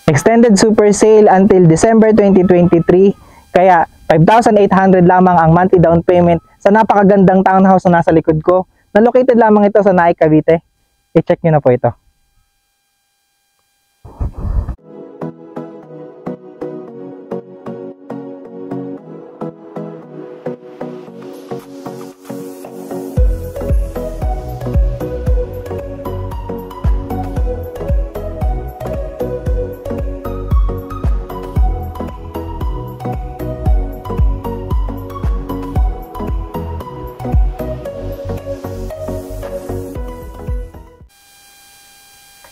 Extended super sale until December 2023. Kaya 5,800 lamang ang monthly down payment sa napakagandang townhouse na nasa likod ko. Na located lamang ito sa Naik, Cavite. I-check nyo na po ito.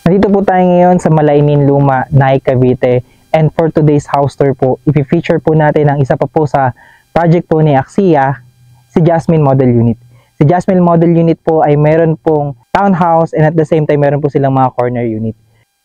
Nandito po tayo ngayon sa Malainin Luma, Naik, Cavite. And for today's house tour po, i-feature po natin ang isa pa po sa project po ni Axia, si Jasmine Model Unit. Si Jasmine Model Unit po ay meron pong townhouse and at the same time meron po silang mga corner unit.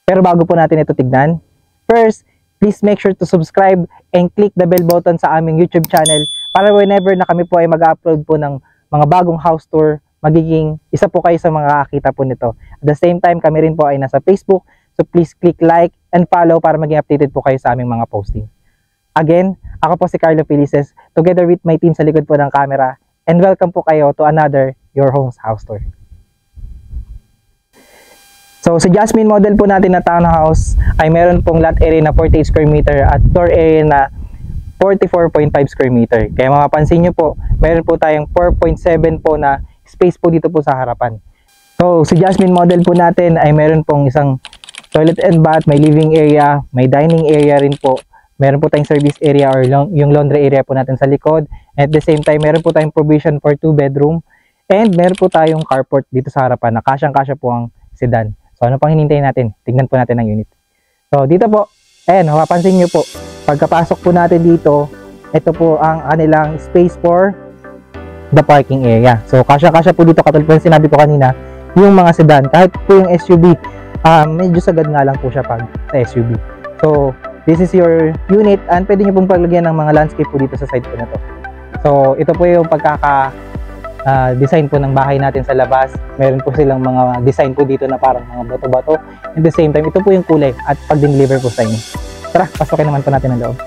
Pero bago po natin ito tignan, first, please make sure to subscribe and click the bell button sa aming YouTube channel para whenever na kami po ay mag-upload po ng mga bagong house tour, magiging isa po kayo sa mga kakita po nito. At the same time, kami rin po ay nasa Facebook. So please click like and follow para maging updated po kayo sa aming mga posting. Again, ako po si Carlo Felices, together with my team sa likod po ng camera. And welcome po kayo to another Your Homes House Tour. So sa Jasmine model po natin na townhouse ay meron pong lot area na 48 square meter at floor area na 44.5 square meter. Kaya mapapansin nyo po, meron po tayong 4.7 po na space po dito po sa harapan. So, si Jasmine model po natin ay meron pong isang toilet and bath, may living area, may dining area rin po. Meron po tayong service area or yung laundry area po natin sa likod. At the same time, meron po tayong provision for 2 bedroom. And meron po tayong carport dito sa harapan na kasyang-kasya po ang sedan. So, ano pang hinintay natin? Tignan po natin ang unit. So, dito po, ayan, mapapansin nyo po, pagkapasok po natin dito, ito po ang kanilang space for the parking area. So, kasya-kasya po dito, katulad po yung sinabi ko kanina, yung mga sedan. Kahit po yung SUV, medyo sagad nga lang po siya pag sa SUV. So, this is your unit and pwede nyo pong paglagyan ng mga landscape po dito sa side po na to. So, ito po yung pagkaka-design po ng bahay natin sa labas. Meron po silang mga design po dito na parang mga bato-bato. At the same time, ito po yung kulay at pag-deliver po sa inyo. Tara, pasokin naman po natin ang loob.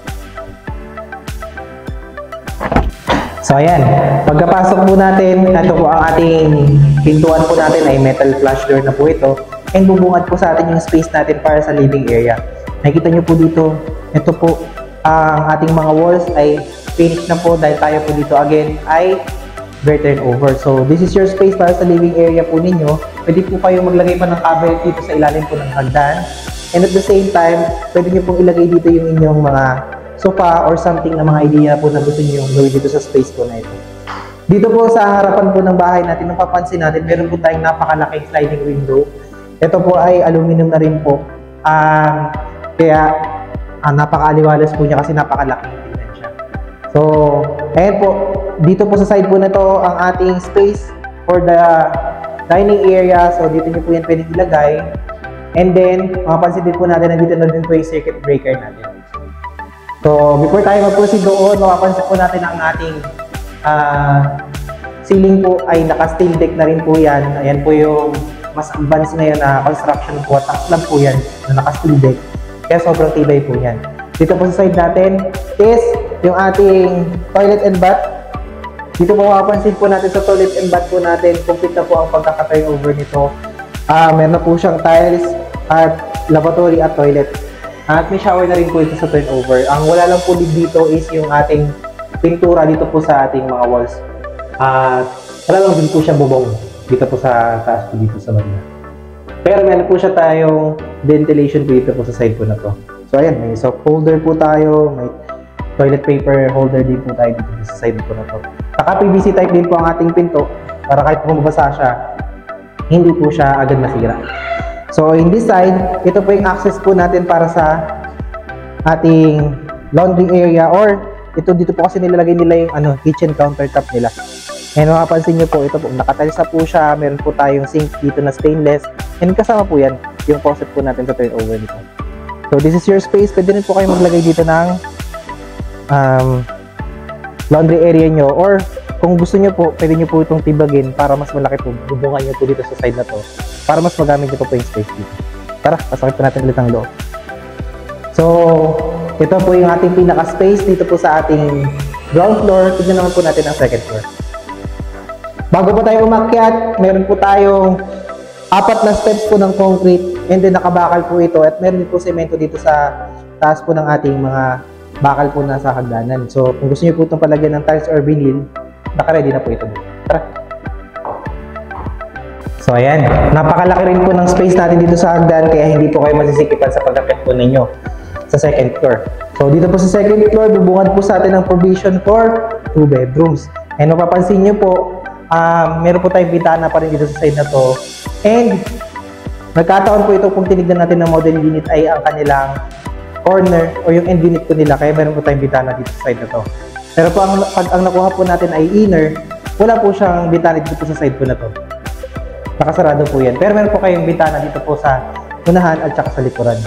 So ayan, pagkapasok po natin, ito po ang ating pintuan po natin ay metal flush door na po ito. And bubungad po sa atin yung space natin para sa living area. Nakikita nyo po dito, ito po ang ating mga walls ay finished na po dahil tayo po dito again ay curtain over. So this is your space para sa living area po ninyo. Pwede po kayo maglagay pa ng cabinet dito sa ilalim po ng hagdan. And at the same time, pwede nyo pong ilagay dito yung inyong mga sofa or something na mga idea po na gusto niyo gawin dito sa space po na ito. Dito po sa harapan po ng bahay natin, napapansin natin, meron po tayong napakalaking sliding window. Ito po ay aluminum na rin po. Kaya napakaaliwalas po niya kasi napakalaking tingnan siya. So, ayan po. Dito po sa side po na to ang ating space for the dining area. So, dito niyo po yan pwedeng ilagay. And then, mapapansin din po natin na dito na din po yung circuit breaker natin. So, before tayo mag-proceed doon, mapapansin po natin ang ating ceiling po ay naka-steel deck na rin po yan. Ayan po yung mas advanced ngayon na construction po. Tax lang po yan na naka-steel deck. Kaya sobrang tibay po yan. Dito po sa side natin is yung ating toilet and bath. Dito po mapapansin po natin sa toilet and bath po natin, complete na po ang pagkaka-turnover nito. Meron na po siyang tiles at lavatory at toilet. At may shower na rin po ito sa turnover. Ang wala lang po dito is yung ating pintura dito po sa ating mga walls. At wala lang din po siya bubong dito po sa taas po dito sa banda. Pero meron po siya tayong ventilation po dito po sa side po na to. So ayan, may soap holder po tayo, may toilet paper holder din po tayo dito sa side po na to. Naka-PVC type din po ang ating pinto para kahit po mabasa siya, hindi po siya agad masira. So, in this side, ito po yung access po natin para sa ating laundry area or ito dito po kasi nilalagay nila yung kitchen countertop nila. And mapapansin nyo po, ito po, nakatalisa po siya, meron po tayong sink dito na stainless and kasama po yan, yung faucet po natin sa turnover nito. So, this is your space. Pwede rin po kayo maglagay dito ng laundry area nyo or kung gusto nyo po, pwede nyo po itong tibagin para mas malaki po, bubungan nyo po dito sa side na to para mas magamit nyo po yung space dito. Tara, pasakit po natin ulit ang loob. So, ito po yung ating pinaka-space dito po sa ating ground floor. Tignan naman po natin ang second floor. Bago po tayo umakyat, meron po tayong 4 na steps po ng concrete and then nakabakal po ito at meron din po semento dito sa taas po ng ating mga bakal po na sa hagdanan. So, kung gusto niyo po itong palagyan ng tiles or vinyl, naka-ready na po ito. Tara! So, ayan. Napakalaki rin po ng space natin dito sa hagdan kaya hindi po kayo masisikipan sa pag-akyat po ninyo sa second floor. So, dito po sa second floor, bubungad po sa atin ang provision for 2 bedrooms. And mapapansin nyo po, meron po tayong bintana pa rin dito sa side na to. And, nagkataon po ito kung tinignan natin ng model unit ay ang kanilang corner o yung end unit po nila. Kaya meron po tayong bintana dito sa side na to. Pero po, pag ang nakuha po natin ay inner, wala po siyang bintana dito po sa side po na to. Nakasarado po yan. Pero meron po kayong bintana dito po sa unahan at saka sa likuran.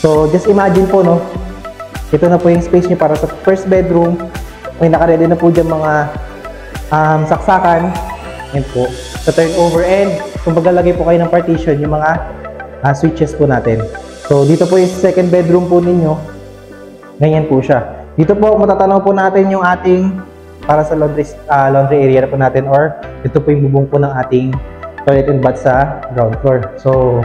So, just imagine po, no? Ito na po yung space nyo para sa first bedroom. May nakaredy na po dyan mga saksakan. Yan po. Sa turnover end, kung paglalagay po kayo ng partition, yung mga switches po natin. So, dito po yung second bedroom po ninyo. Ganyan po siya. Dito po, matatanaw po natin yung ating para sa laundry area po natin or ito po yung bubong po ng ating toilet and bath sa ground floor. So,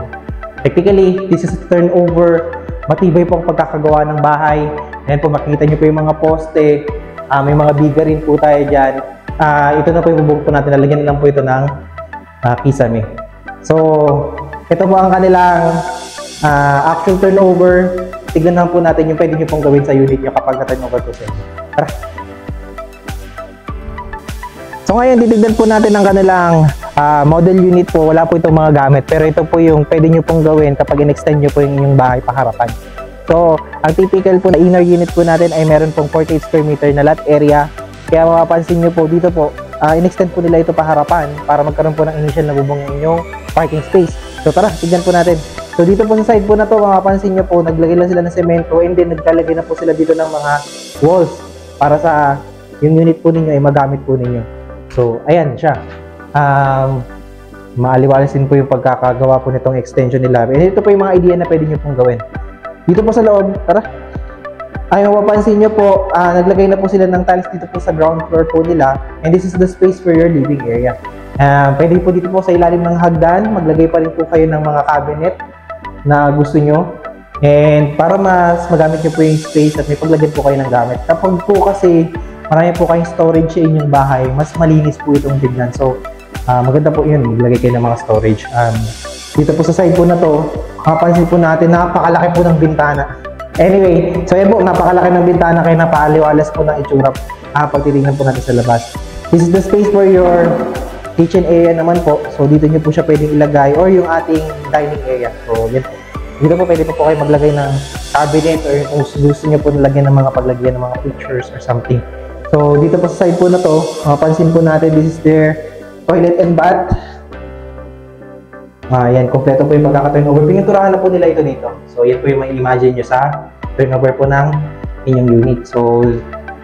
technically, this is a turnover. Matibay po ang pagkakagawa ng bahay. Ayan po, makikita nyo po yung mga poste. May mga biga rin po tayo dyan. Ito na po yung bubong po natin. Lalagyan na lang po ito ng kisame. So, ito po ang kanilang actual turnover. Tignan lang po natin yung pwede nyo pong gawin sa unit nyo kapag na-turnover po sa inyo. Tara! So ngayon, titignan po natin ang kanilang model unit po. Wala po itong mga gamit. Pero ito po yung pwede nyo pong gawin kapag in-extend nyo po yung inyong bahay paharapan. So, ang typical po na inner unit po natin ay meron pong 48 square meter na lot area. Kaya mapapansin nyo po dito po, in-extend po nila ito paharapan para magkaroon po ng initial na bubong ng inyong parking space. So tara, tignan po natin. So dito po sa side po na to, mapapansin nyo po, naglagay lang sila ng semento and then nagkalagay na po sila dito ng mga walls para sa yung unit po ninyo ay magamit po ninyo. So, ayan siya. Maaliwalas din po yung pagkakagawa po nitong extension nila. And ito po yung mga idea na pwede nyo pong gawin. Dito po sa loob, tara. Ay, mapapansin nyo po, naglagay na po sila ng tiles dito po sa ground floor po nila. And this is the space for your living area. Pwede po dito po sa ilalim ng hagdan, maglagay pa rin po kayo ng mga cabinet na gusto nyo. And para mas magamit nyo po yung space at may paglagyan po kayo ng gamit. Kapag po kasi marami po kayong storage sa inyong bahay, mas malinis po itong tignan. So, maganda po yun, maglagay kayo ng mga storage. Dito po sa side po na to, mapapansin po natin, napakalaki po ng bintana. Anyway, so yan po, napakalaki ng bintana kaya napakaliwalas po ng itsura pag titignan po natin sa labas. This is the space for your kitchen area naman po. So, dito nyo po siya pwedeng ilagay or yung ating dining area. So, yan po. Dito po pwede po kayo maglagay ng cabinet or kung gusto nyo po nilagyan ng mga paglagyan ng mga pictures or something. So, dito po sa side po na to, mapansin po natin, this is their toilet and bath. Yan, kompleto po yung pagkaka-turnover. Pininturahan na po nila ito dito. So, yan po yung ma-imagine nyo sa turnover po ng inyong unit. So,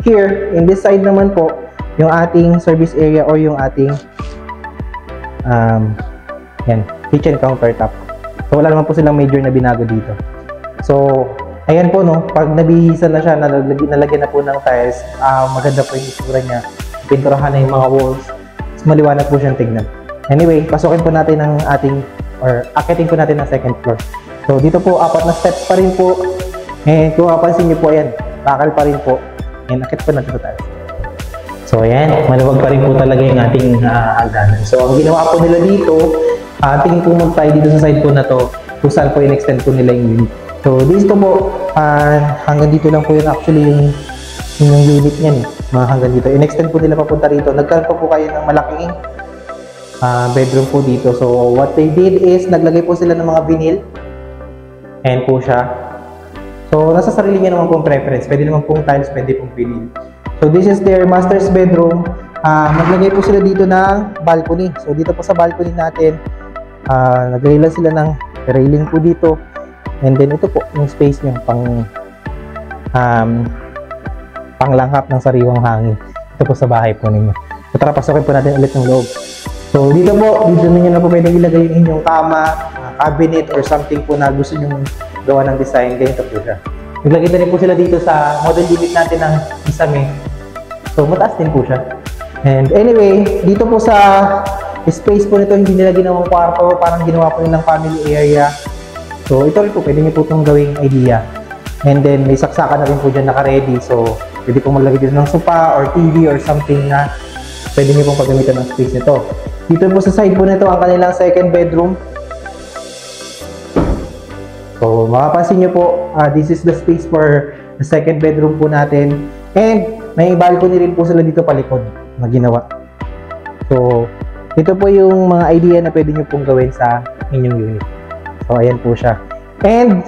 here, in this side naman po, yung ating service area or yung ating yan, kitchen countertop. So, wala naman po silang major na binago dito. So, ayan po, no, pag nabihisan na siya, nalagyan na po ng tiles, maganda po yung isura niya. Pinturahan na yung mga walls. Mas maliwanag po siyang tignan. Anyway, pasukin po natin ang ating, or akitin po natin ang second floor. So, dito po, 4 na steps pa rin po. And kung mapansin niyo po, ayan, bakal pa rin po. And akit po natin ito tayo. So, ayan, maluwag pa rin po talaga yung ating hagdanan. So, ang ginawa po nila dito, tingin po muna tayo dito sa side po na to, kung saan po in-extend po nila yung unit. So, dito po, hanggang dito lang po yun actually yung unit niyan, mga hanggang dito. In-extend po nila papunta rito. Nagkaroon po kayo ng malaking bedroom po dito. So, what they did is, naglagay po sila ng mga vinyl. Ayan po siya. So, nasa sarili niya naman pong preference. Pwede naman pong tiles, pwede pong vinyl. So, this is their master's bedroom. Naglagay po sila dito ng balcony. So, dito po sa balcony natin, naglagay lang sila ng railing po dito. And then, ito po, yung space niyo pang panglanghap ng sariwang hangin. Ito po sa bahay po ninyo. So, tara, pasukin po natin ulit ng loob. So, dito po, dito ninyo na po pwede ilagay yung inyong kama, cabinet, or something po na gusto nyo gawa ng design. Ganito po siya. Naglagay na rin po sila dito sa model unit natin ng Isame. So, mataas din po siya. And anyway, dito po sa space po nito, hindi nila ginawang kwarto, parang ginawa po nilang family area. So, ito rin po, pwede niyo po itong gawing idea. And then, may saksakan na rin po dyan naka-ready. So, pwede po maglagay dito ng sofa or TV or something na pwede niyo pong paggamitan ng space nito. Dito po sa side po nito, ang kanilang second bedroom. So, makapansin nyo po, this is the space for the second bedroom po natin. And, may balcony rin po sila dito palikod na ginawa. So, ito po yung mga idea na pwede nyo pong gawin sa inyong unit. So, ayan po siya. And,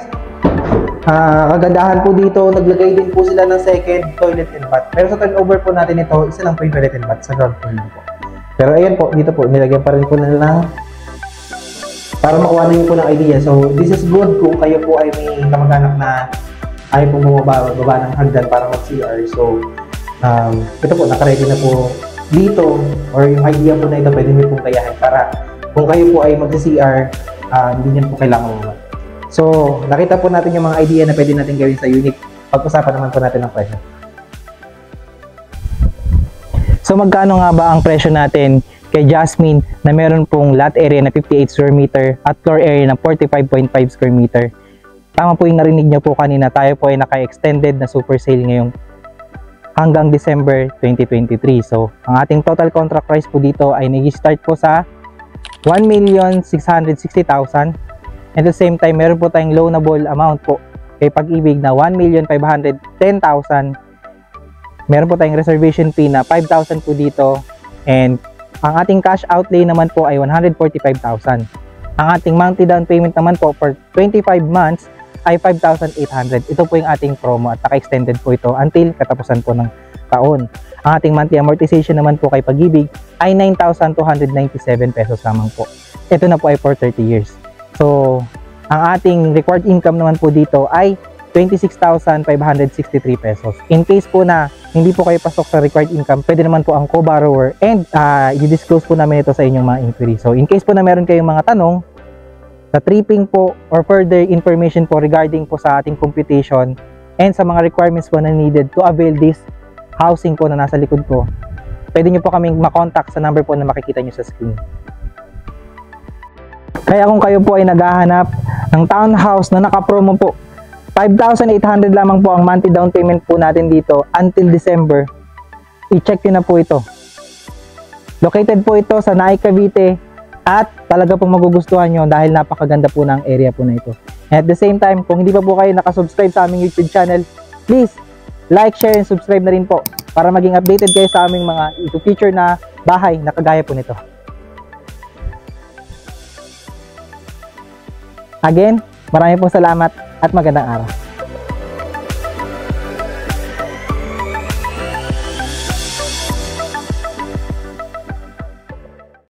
kagandahan po dito, naglagay din po sila ng second toilet and bath. Pero sa turnover po natin ito, isa lang po yung toilet and bath sa ground floor lang po. Pero ayan po, dito po, nilagyan pa rin po nila ng para makuha na yun po ng idea. So, this is good kung kayo po ay may kamag-anak na ayaw po bumaba ng hagdan para mag-CR. So, ito po, nakaready na po dito or yung idea po na ito pwede nyo pong kayahin para kung kayo po ay mag-CR, hindi nyo po kailangan bumaba. So, nakita po natin yung mga idea na pwede natin gawin sa unit. Pag-usapan naman po natin ang presyo. So, magkano nga ba ang presyo natin kay Jasmine na meron pong lot area na 58 square meter at floor area na 45.5 square meter. Tama po yung narinig niyo po kanina, tayo po ay naka-extended na super sale ngayong hanggang December 2023. So, ang ating total contract price po dito ay nag-start po sa 1,660,000. At the same time, meron po tayong loanable amount po kay Pag-ibig na 1,510,000. Meron po tayong reservation fee na 5,000 po dito. And ang ating cash outlay naman po ay 145,000. Ang ating monthly down payment naman po for 25 months ay 5,800. Ito po yung ating promo at naka-extended po ito until katapusan po ng taon. Ang ating monthly amortization naman po kay Pag-ibig ay 9,297 pesos lamang po. Ito na po ay for 30 years. So, ang ating required income naman po dito ay 26,563 pesos. In case po na hindi po kayo pasok sa required income, pwede naman po ang co-borrower and i-disclose po namin ito sa inyong mga inquiry. So, in case po na meron kayong mga tanong, sa tripping po or further information po regarding po sa ating computation and sa mga requirements po na needed to avail this housing po na nasa likod po, pwede nyo po kaming makontak sa number po na makikita nyo sa screen. Kaya kung kayo po ay naghahanap ng townhouse na naka-promo po, 5,800 lamang po ang monthly down payment po natin dito until December. I-check nyo na po ito. Located po ito sa Naik, Cavite at talaga pong magugustuhan nyo dahil napakaganda po ng area po na ito. And at the same time, kung hindi pa po kayo nakasubscribe sa aming YouTube channel, please like, share, and subscribe na rin po para maging updated kayo sa aming mga future na bahay na kagaya po nito. Again, maraming po salamat at magandang araw.